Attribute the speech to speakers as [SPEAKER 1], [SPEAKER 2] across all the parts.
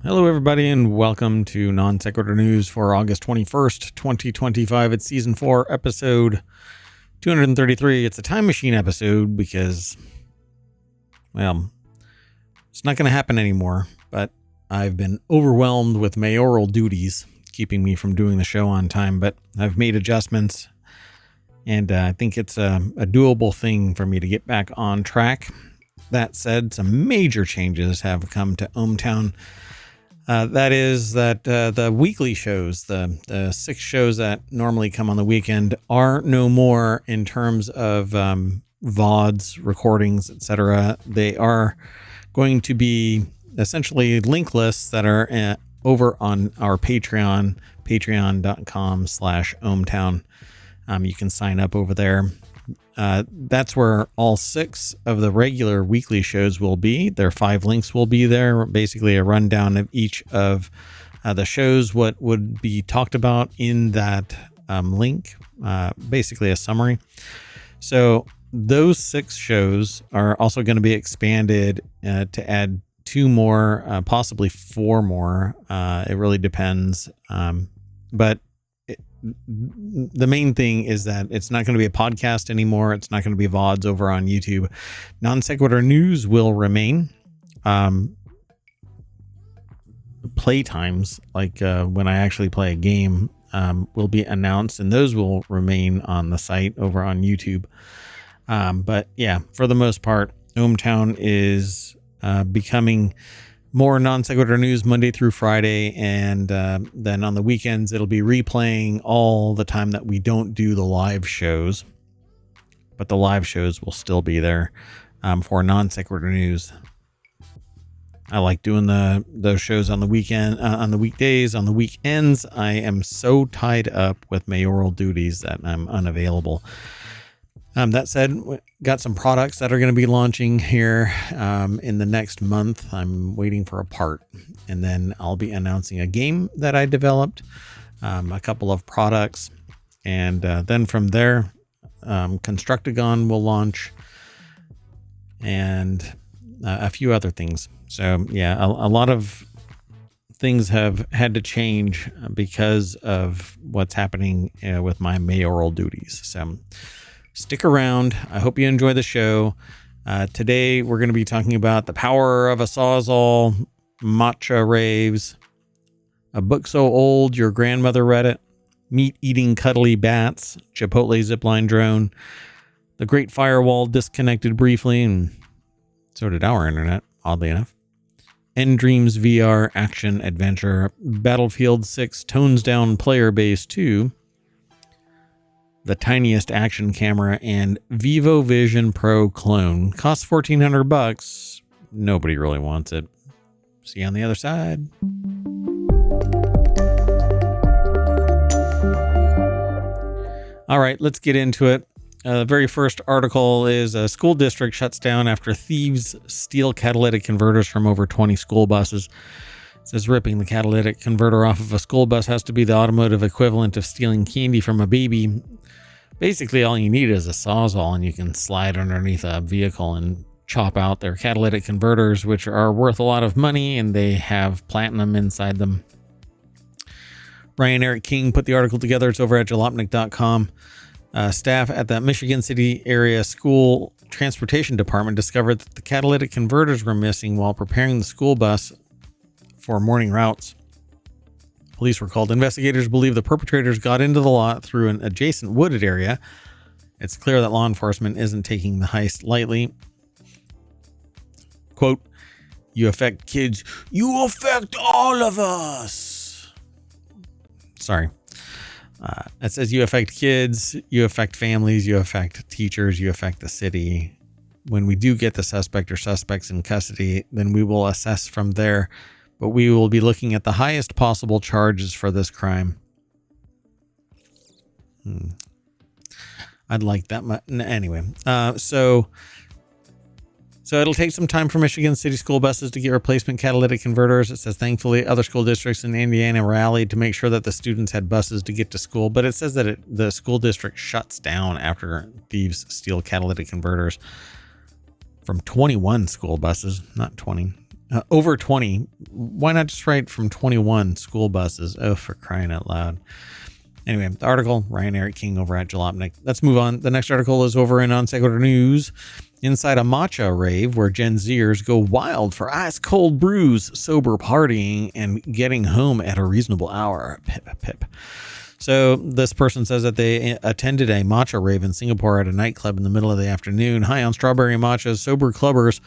[SPEAKER 1] Hello, everybody, and welcome to Non Sequitur News for August 21st, 2025. It's Season 4, Episode 233. It's a time machine episode because, well, it's not going to happen anymore, but I've been overwhelmed with mayoral duties, keeping me from doing the show on time, but I've made adjustments, and I think it's a doable thing for me to get back on track. That said, some major changes have come to ohmTown. That is that the weekly shows, the 6 shows that normally come on the weekend, are no more in terms of VODs, recordings, etc. They are going to be essentially link lists that are over on our Patreon, patreon.com/ohmTown. You can sign up over there. That's where all 6 of the regular weekly shows will be. Their 5 links will be there. Basically a rundown of each of the shows, what would be talked about in that link, basically a summary. So those 6 shows are also going to be expanded to add 2 more, possibly 4 more. It really depends. But the main thing is that it's not going to be a podcast anymore. It's not going to be VODs over on YouTube. Non Sequitur News will remain. Playtimes, like when I actually play a game, will be announced, and those will remain on the site over on YouTube. But yeah, for the most part, ohmTown is becoming more Non Sequitur News Monday through Friday, and then on the weekends it'll be replaying all the time that we don't do the live shows, but the live shows will still be there for Non Sequitur News. I like doing those shows on the weekend, on the weekdays. On the weekends, I am so tied up with mayoral duties that I'm unavailable. That said, got some products that are going to be launching here in the next month. I'm waiting for a part, and then I'll be announcing a game that I developed, a couple of products, and then from there, Constructagon will launch, and a few other things. So yeah, a lot of things have had to change because of what's happening with my mayoral duties. So stick around. I hope you enjoy the show. Today, we're going to be talking about the Power of Sawzall, Matcha Raves, a book so old your grandmother read it, meat-eating cuddly bats, Chipotle Zipline drone, the Great Firewall disconnected briefly, and so did our internet, oddly enough, nDreams VR action adventure, Battlefield 6 tones down player base 2, the tiniest action camera, and Vivo Vision Pro clone. Costs $1,400. Nobody really wants it. See you on the other side. All right, let's get into it. The very first article is a school district shuts down after thieves steal catalytic converters from over 20 school buses. It says ripping the catalytic converter off of a school bus has to be the automotive equivalent of stealing candy from a baby. Basically, all you need is a Sawzall, and you can slide underneath a vehicle and chop out their catalytic converters, which are worth a lot of money, and they have platinum inside them. Brian Eric King put the article together. It's over at jalopnik.com. Staff at the Michigan City area school transportation department discovered that the catalytic converters were missing while preparing the school bus for morning routes. Police were called. Investigators believe the perpetrators got into the lot through an adjacent wooded area. It's clear that law enforcement isn't taking the heist lightly. Quote, "You affect kids. You affect all of us." Sorry. It says you affect kids, you affect families, you affect teachers, you affect the city. When we do get the suspect or suspects in custody, then we will assess from there. But we will be looking at the highest possible charges for this crime. I'd like that much. Anyway, so it'll take some time for Michigan City school buses to get replacement catalytic converters. It says, thankfully, other school districts in Indiana rallied to make sure that the students had buses to get to school. But it says that the school district shuts down after thieves steal catalytic converters from 21 school buses, not 20. Over 20. Why not just write from 21 school buses? Oh, for crying out loud. Anyway, the article, Ryan Eric King over at Jalopnik. Let's move on. The next article is over in Non Sequitur News. Inside a matcha rave where Gen Zers go wild for ice cold brews, sober partying, and getting home at a reasonable hour. Pip, pip. So this person says that they attended a matcha rave in Singapore at a nightclub in the middle of the afternoon. High on strawberry matchas, sober clubbers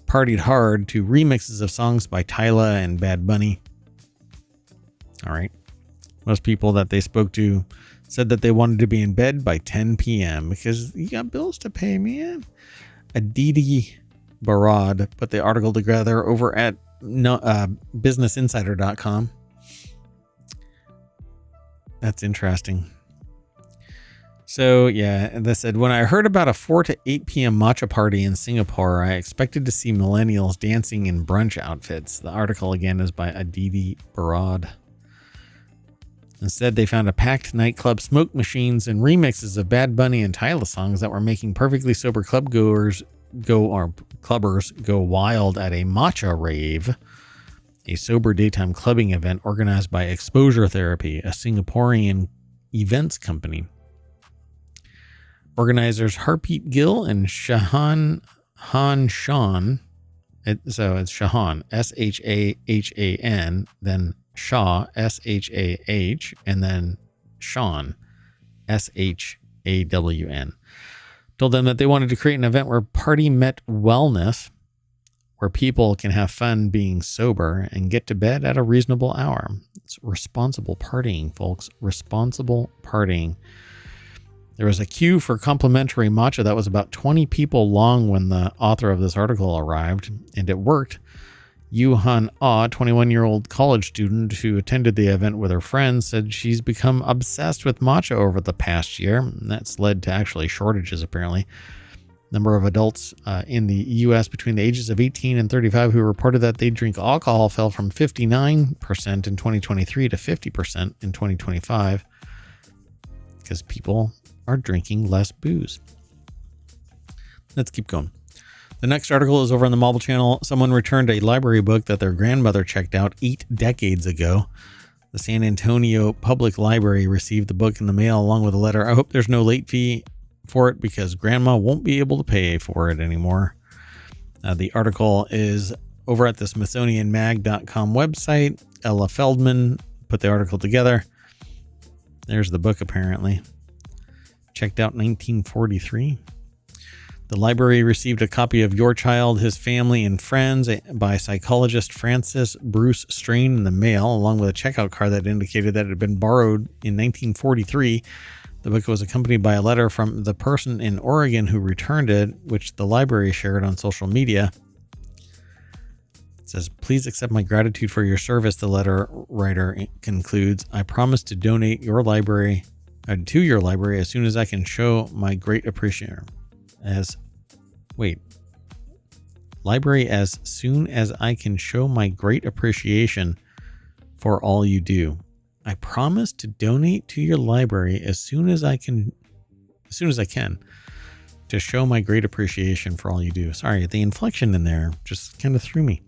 [SPEAKER 1] partied hard to remixes of songs by Tyla and Bad Bunny. All right. Most people that they spoke to said that they wanted to be in bed by 10 p.m. because you got bills to pay, man. Aditi Barad put the article together over at businessinsider.com. That's interesting. So, yeah, they said, when I heard about a 4 to 8 p.m. matcha party in Singapore, I expected to see millennials dancing in brunch outfits. The article, again, is by Aditi Barad. Instead, they found a packed nightclub, smoke machines, and remixes of Bad Bunny and Tyla songs that were making perfectly sober clubbers go wild at a matcha rave, a sober daytime clubbing event organized by Exposure Therapy, a Singaporean events company. Organizers Harpreet Gill and Shahan Shan. So it's Shahan, Shahan, then Shah, Shah, and then Sean, Shawn, told them that they wanted to create an event where party met wellness, where people can have fun being sober and get to bed at a reasonable hour. It's responsible partying, folks. Responsible partying. There was a queue for complimentary matcha that was about 20 people long when the author of this article arrived, and it worked. Yuhan Ah, 21-year-old college student who attended the event with her friends, said she's become obsessed with matcha over the past year. And that's led to actually shortages, apparently. Number of adults in the U.S. between the ages of 18 and 35 who reported that they drink alcohol fell from 59% in 2023 to 50% in 2025 because people are drinking less booze. Let's keep going. The next article is over on the Mobile Channel. Someone returned a library book that their grandmother checked out 8 decades ago. The San Antonio Public Library received the book in the mail along with a letter. I hope there's no late fee for it because grandma won't be able to pay for it anymore. The article is over at the SmithsonianMag.com website. Ella Feldman put the article together. There's the book, apparently. Checked out 1943. The library received a copy of Your Child, His Family, and Friends by psychologist Francis Bruce Strain in the mail, along with a checkout card that indicated that it had been borrowed in 1943. The book was accompanied by a letter from the person in Oregon who returned it, which the library shared on social media. It says, "Please accept my gratitude for your service," the letter writer concludes. "I promise to donate to your library as soon as I can show my great appreciation. Library as soon as I can show my great appreciation for all you do. I promise to donate to your library as soon as I can to show my great appreciation for all you do." Sorry, the inflection in there just kind of threw me.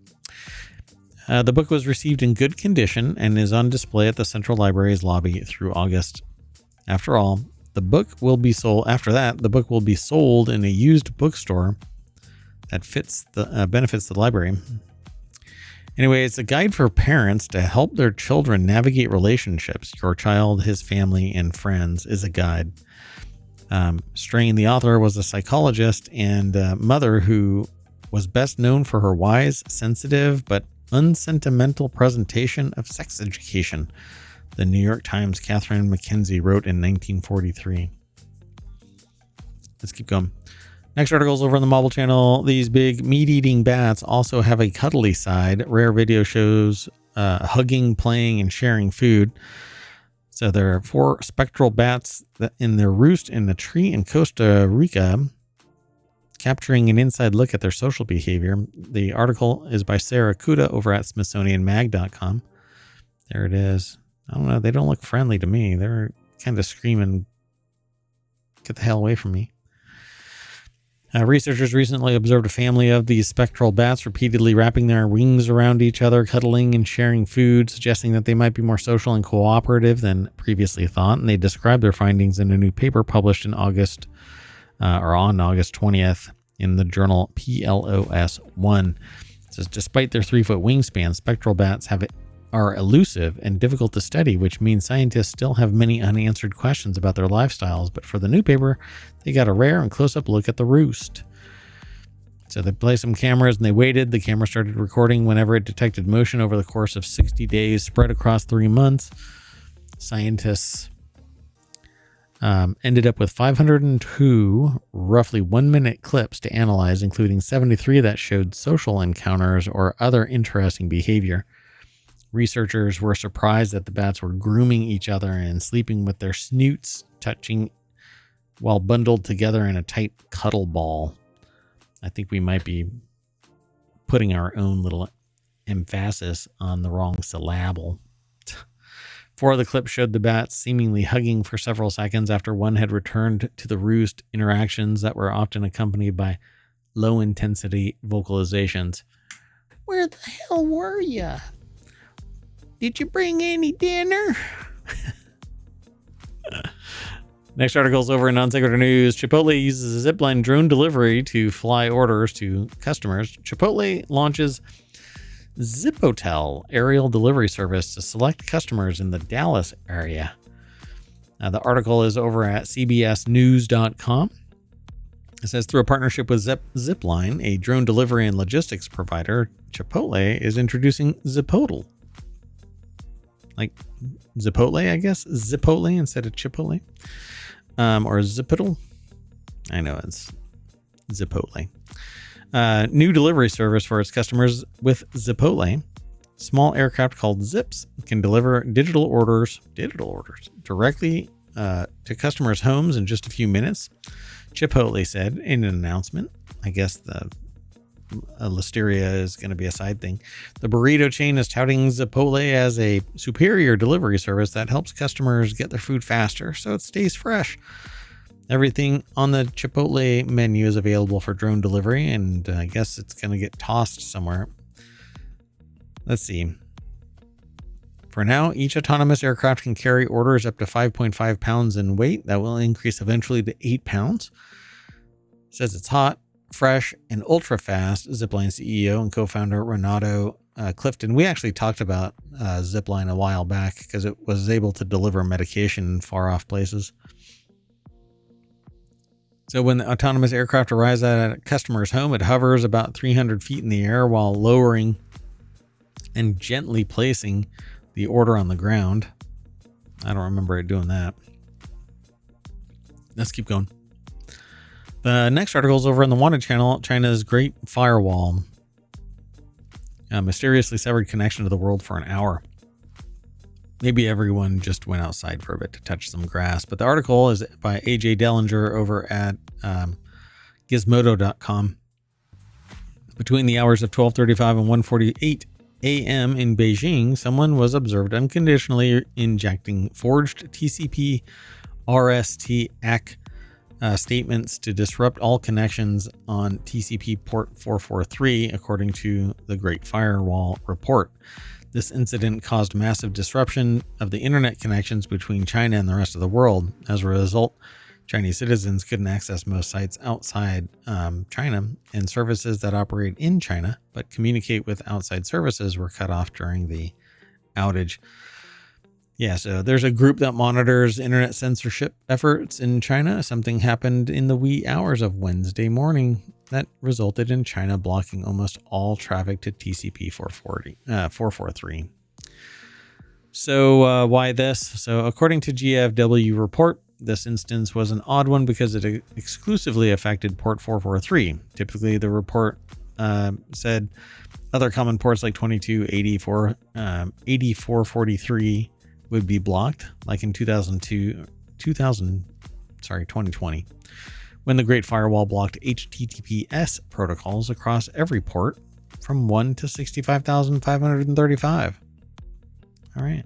[SPEAKER 1] The book was received in good condition and is on display at the Central Library's lobby through August. After all, the book will be sold in a used bookstore that benefits the library. Anyway, it's a guide for parents to help their children navigate relationships. Your Child, His Family, and Friends is a guide. Strain, the author, was a psychologist and mother who was best known for her wise, sensitive, but unsentimental presentation of sex education. The New York Times' Catherine McKenzie wrote in 1943. Let's keep going. Next article is over on the Mobile Channel. These big meat-eating bats also have a cuddly side. Rare video shows hugging, playing, and sharing food. So there are 4 spectral bats in their roost in a tree in Costa Rica, capturing an inside look at their social behavior. The article is by Sarah Kuda over at SmithsonianMag.com. There it is. I don't know. They don't look friendly to me. They're kind of screaming, "Get the hell away from me." Researchers recently observed a family of these spectral bats repeatedly wrapping their wings around each other, cuddling and sharing food, suggesting that they might be more social and cooperative than previously thought. And they described their findings in a new paper published in August, or on August 20th in the journal PLOS One. It says, despite their 3-foot wingspan, spectral bats are elusive and difficult to study, which means scientists still have many unanswered questions about their lifestyles. But for the new paper, they got a rare and close-up look at the roost. So they placed some cameras and they waited. The camera started recording whenever it detected motion over the course of 60 days, spread across 3 months. Scientists ended up with 502 roughly 1-minute clips to analyze, including 73 that showed social encounters or other interesting behavior. Researchers were surprised that the bats were grooming each other and sleeping with their snoots touching while bundled together in a tight cuddle ball. I think we might be putting our own little emphasis on the wrong syllable. 4 of the clips showed the bats seemingly hugging for several seconds after one had returned to the roost, interactions that were often accompanied by low-intensity vocalizations. Where the hell were you? Did you bring any dinner? Next article is over in Non Sequitur News. Chipotle uses a Zipline drone delivery to fly orders to customers. Chipotle launches Zipotel aerial delivery service to select customers in the Dallas area. The article is over at cbsnews.com. It says, through a partnership with Zipline, a drone delivery and logistics provider, Chipotle is introducing Zipotle. Like Zipotle, I guess. Zipotle instead of Chipotle. Or Zipotle. I know it's Zipotle. New delivery service for its customers with Chipotle. Small aircraft called Zips can deliver digital orders directly to customers' homes in just a few minutes. Chipotle said in an announcement. I guess the listeria is going to be a side thing. The burrito chain is touting Chipotle as a superior delivery service that helps customers get their food faster so it stays fresh. Everything on the Chipotle menu is available for drone delivery, and I guess it's going to get tossed somewhere. Let's see. For now, each autonomous aircraft can carry orders up to 5.5 pounds in weight. That will increase eventually to 8 pounds. It says it's hot, fresh, and ultra fast. Zipline CEO and co-founder Renato Clifton. We actually talked about Zipline a while back because it was able to deliver medication in far off places. So when the autonomous aircraft arrives at a customer's home, it hovers about 300 feet in the air while lowering and gently placing the order on the ground. I don't remember it doing that. Let's keep going. The next article is over on the Wanted channel. China's Great Firewall mysteriously severed connection to the world for an hour. Maybe everyone just went outside for a bit to touch some grass. But the article is by AJ Dellinger over at gizmodo.com. Between the hours of 12:35 and 1:48 a.m. in Beijing, someone was observed unconditionally injecting forged TCP RST ACK statements to disrupt all connections on TCP port 443, according to the Great Firewall report. This incident caused massive disruption of the internet connections between China and the rest of the world. As a result, Chinese citizens couldn't access most sites outside China, and services that operate in China but communicate with outside services were cut off during the outage. Yeah, so there's a group that monitors internet censorship efforts in China. Something happened in the wee hours of Wednesday morning that resulted in China blocking almost all traffic to TCP 443. So why this? So according to GFW report, this instance was an odd one because it exclusively affected port 443. Typically, the report said other common ports like 2020 would be blocked, like in 2020, when the Great Firewall blocked HTTPS protocols across every port from 1 to 65,535. All right.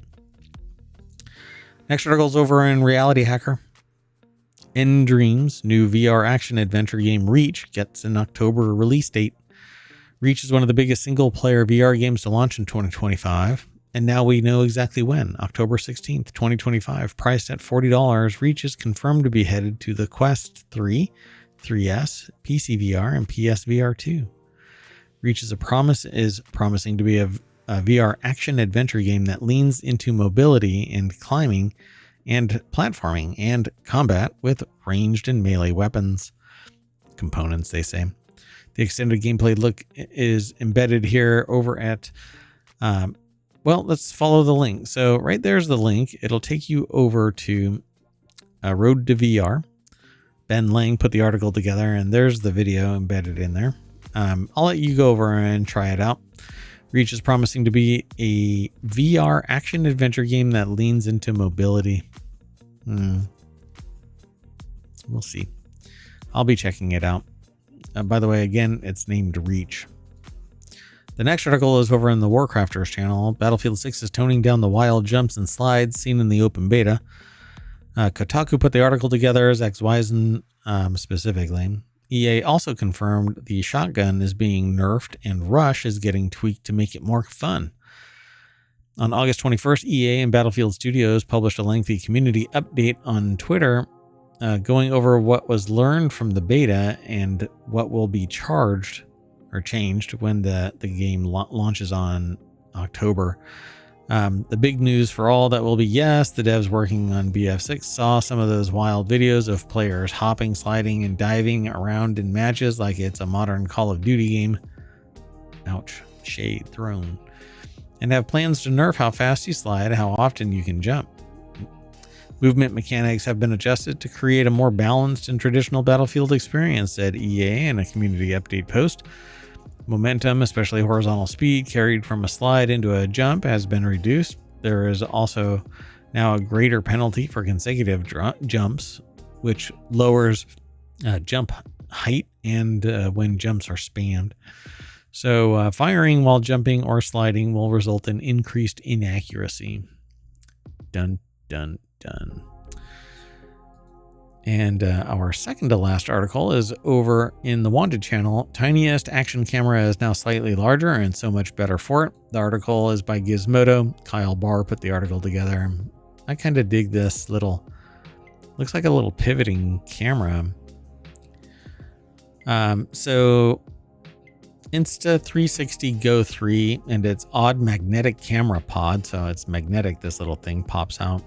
[SPEAKER 1] Next article is over in Reality Hacker. nDreams' new VR action adventure game Reach gets an October release date. Reach is one of the biggest single-player VR games to launch in 2025, and now we know exactly when. October 16th, 2025. Priced at $40, Reach is confirmed to be headed to the Quest 3, 3S, PC VR, and PSVR 2. Reach is promising to be a VR action adventure game that leans into mobility and climbing and platforming and combat with ranged and melee weapons. Components, they say. The extended gameplay look is embedded here over at, let's follow the link. So right there's the link. It'll take you over to Road to VR. Ben Lang put the article together, and there's the video embedded in there. I'll let you go over and try it out. Reach is promising to be a VR action adventure game that leans into mobility. We'll see. I'll be checking it out. By the way, again, it's named Reach. The next article is over in the Warcrafters channel. Battlefield 6 is toning down the wild jumps and slides seen in the open beta. Kotaku put the article together as XYZ specifically. EA also confirmed the shotgun is being nerfed and Rush is getting tweaked to make it more fun. On August 21st, EA and Battlefield Studios published a lengthy community update on Twitter, going over what was learned from the beta and what will be charged or changed when the game launches on October. The big news for all that will be, yes, the devs working on BF6 saw some of those wild videos of players hopping, sliding, and diving around in matches like it's a modern Call of Duty game. Ouch, shade thrown. And have plans to nerf how fast you slide, how often you can jump. Movement mechanics have been adjusted to create a more balanced and traditional Battlefield experience, said EA in a community update post. Momentum, especially horizontal speed, carried from a slide into a jump has been reduced. There is also now a greater penalty for consecutive jumps, which lowers jump height and when jumps are spammed. So firing while jumping or sliding will result in increased inaccuracy. Dun, dun, dun. And our second to last article is over in the Wanted channel. Tiniest action camera is now slightly larger and so much better for it. The article is by Gizmodo. Kyle Barr put the article together. I kind of dig this little, looks like a little pivoting camera. So Insta360 Go 3 and its odd magnetic camera pod. So it's magnetic, this little thing pops out.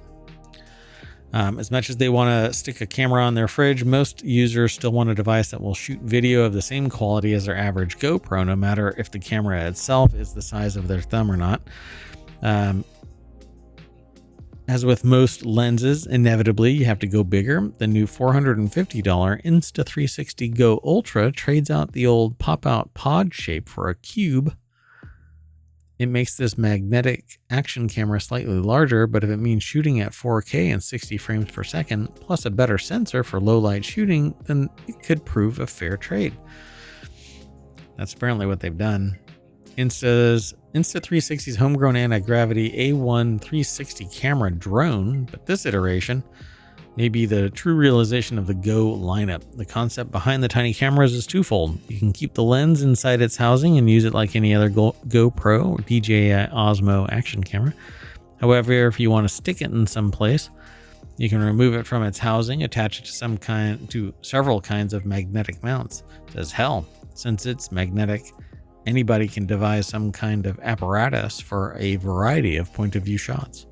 [SPEAKER 1] As much as they want to stick a camera on their fridge, most users still want a device that will shoot video of the same quality as their average GoPro, no matter if the camera itself is the size of their thumb or not. As with most lenses, inevitably you have to go bigger. The new $450 Insta360 Go Ultra trades out the old pop-out pod shape for a cube. It makes this magnetic action camera slightly larger, but if it means shooting at 4K and 60 frames per second, plus a better sensor for low light shooting, then it could prove a fair trade. That's apparently what they've done. Insta360's homegrown anti-gravity A1 360 camera drone, but this iteration may be the true realization of the Go lineup. The concept behind the tiny cameras is twofold. You can keep the lens inside its housing and use it like any other GoPro or DJI Osmo action camera. However, if you want to stick it in some place, you can remove it from its housing, attach it to several kinds of magnetic mounts. Says hell, since it's magnetic, anybody can devise some kind of apparatus for a variety of point of view shots.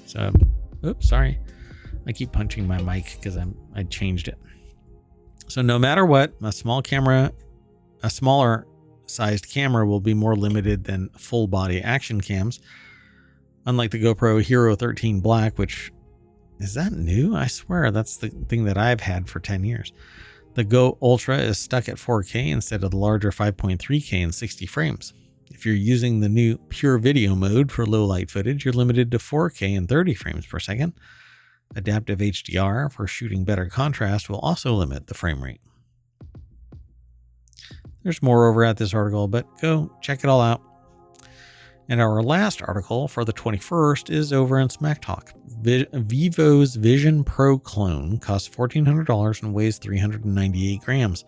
[SPEAKER 1] So, oops, sorry. I keep punching my mic because I changed it. So no matter what, a smaller sized camera will be more limited than full body action cams. Unlike the GoPro Hero 13 Black, which is that new? I swear that's the thing that I've had for 10 years. The Go Ultra is stuck at 4K instead of the larger 5.3K and 60 frames. If you're using the new pure video mode for low light footage, you're limited to 4K and 30 frames per second. Adaptive HDR for shooting better contrast will also limit the frame rate. There's more over at this article, but go check it all out. And our last article for the 21st is over in Smack Talk. Vivo's Vision Pro clone costs $1,400 and weighs 398 grams.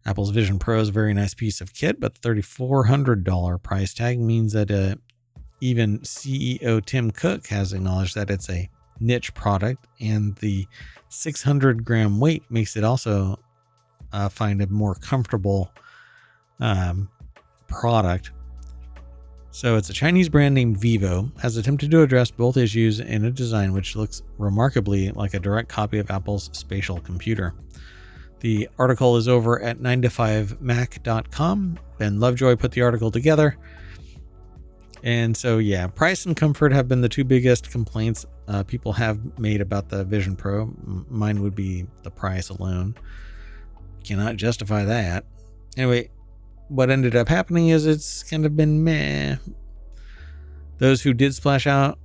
[SPEAKER 1] Apple's Vision Pro is a very nice piece of kit, but the $3,400 price tag means that even CEO Tim Cook has acknowledged that it's a niche product, and the 600-gram weight makes it also find a more comfortable product. So it's a Chinese brand named Vivo, has attempted to address both issues in a design which looks remarkably like a direct copy of Apple's spatial computer. The article is over at 9to5mac.com. Ben Lovejoy put the article together. And so, yeah, price and comfort have been the two biggest complaints people have made about the Vision Pro. Mine would be the price alone. Cannot justify that. Anyway, what ended up happening is it's kind of been meh. Those who did splash out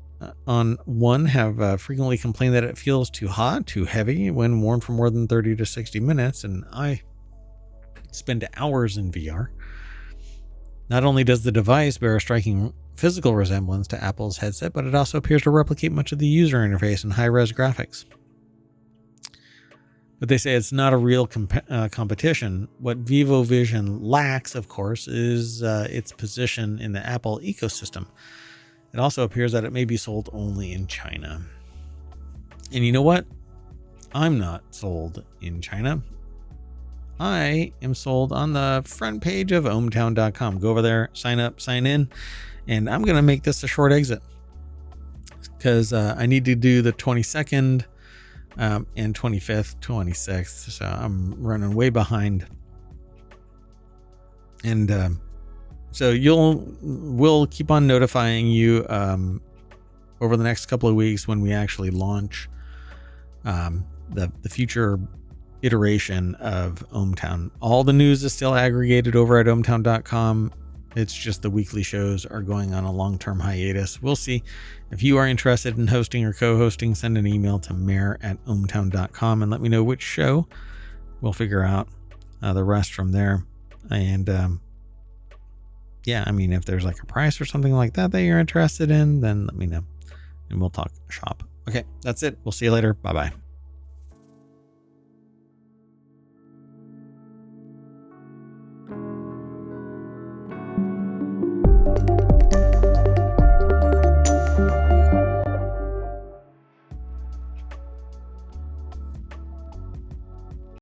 [SPEAKER 1] on one have frequently complained that it feels too hot, too heavy when worn for more than 30 to 60 minutes. And I spend hours in VR. Not only does the device bear a striking physical resemblance to Apple's headset, but it also appears to replicate much of the user interface and high-res graphics. But they say it's not a real competition. What Vivo Vision lacks, of course, is its position in the Apple ecosystem. It also appears that it may be sold only in China. And you know what? I'm not sold in China. I am sold on the front page of ohmTown.com. Go over there, sign up, sign in, and I'm going to make this a short exit because I need to do the 22nd and 25th, 26th. So I'm running way behind. And so we'll keep on notifying you over the next couple of weeks when we actually launch the future iteration of ohmTown. All the news is still aggregated over at ohmTown.com. It's just the weekly shows are going on a long-term hiatus. We'll see. If you are interested in hosting or co-hosting, send an email to mayor@ohmTown.com and let me know which show. We'll figure out the rest from there. And yeah, I mean, if there's like a price or something like that you're interested in, then let me know and we'll talk shop. Okay, that's it. We'll see you later. Bye-bye.